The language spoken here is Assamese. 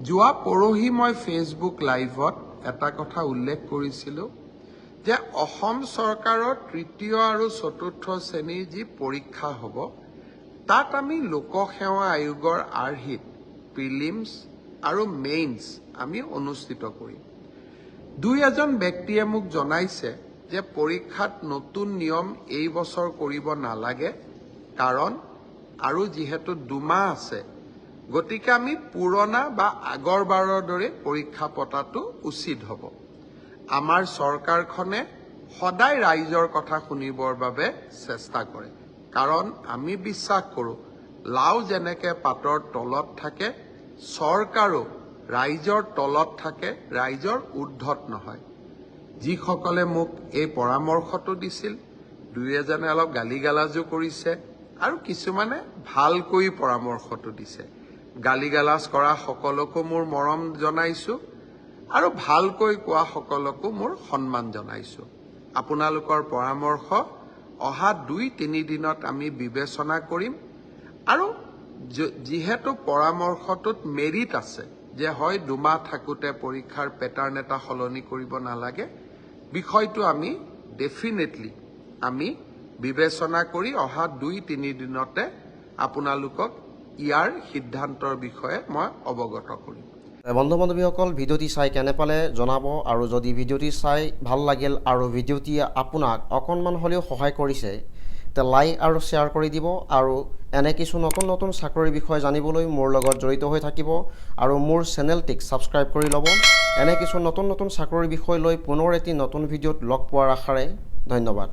যোৱা পৰহি মই ফেচবুক লাইভত এটা কথা উল্লেখ কৰিছিলোঁ যে অসম চৰকাৰৰ তৃতীয় আৰু চতুৰ্থ শ্ৰেণীৰ যি পৰীক্ষা হ'ব তাত আমি লোকসেৱা আয়োগৰ আৰ্হিত প্ৰিলিমছ আৰু মেইনছ আমি অনুষ্ঠিত কৰিম। দুই এজন ব্যক্তিয়ে মোক জনাইছে যে পৰীক্ষাত নতুন নিয়ম এই বছৰ কৰিব নালাগে, কাৰণ আৰু যিহেতু 2 মাহ আছে, গতিকে আমি পুৰণা বা আগৰবাৰৰ দৰে পৰীক্ষা পতাটো উচিত হ'ব। আমাৰ চৰকাৰখনে সদায় ৰাইজৰ কথা শুনিবৰ বাবে চেষ্টা কৰে, কাৰণ আমি বিশ্বাস কৰোঁ লাও যেনেকৈ পাতৰ তলত থাকে, চৰকাৰো ৰাইজৰ তলত থাকে, ৰাইজৰ ঊৰ্ধত নহয়। যিসকলে মোক এই পৰামৰ্শটো দিছিল, দুই এজনে অলপ গালিগালাজো কৰিছে আৰু কিছুমানে ভালকৈ পৰামৰ্শটো দিছে। গালিগালাজ কৰা সকলকো মোৰ মৰম জনাইছোঁ আৰু ভালকৈ কোৱা সকলকো মোৰ সন্মান জনাইছোঁ। আপোনালোকৰ পৰামৰ্শ অহা 2-3 দিনত আমি বিবেচনা কৰিম আৰু যিহেতু পৰামৰ্শটোত মেৰিট আছে যে হয় 2 মাহ থাকোঁতে পৰীক্ষাৰ পেটাৰ্ণ এটা সলনি কৰিব নালাগে, বিষয়টো আমি ডেফিনেটলি আমি বিবেচনা কৰি অহা 2-3 দিনতে আপোনালোকক ইয়াৰ সিদ্ধান্তৰ বিষয়ে মই অৱগত কৰিম। বন্ধু বান্ধৱীসকল, ভিডিঅ'টি চাই কেনে পালে জনাব, আৰু যদি ভিডিঅ'টি চাই ভাল লাগিল আৰু ভিডিঅ'টিয়ে আপোনাক অকণমান হ'লেও সহায় কৰিছে তে লাইক আৰু শ্বেয়াৰ কৰি দিব, আৰু এনে কিছু নতুন নতুন চাকৰিৰ বিষয়ে জানিবলৈ মোৰ লগত জড়িত হৈ থাকিব আৰু মোৰ চেনেলটিক ছাবস্ক্ৰাইব কৰি ল'ব। এনে কিছু নতুন নতুন চাকৰিৰ বিষয় লৈ পুনৰ এটি নতুন ভিডিঅ'ত লগ পোৱাৰ আশাৰে ধন্যবাদ।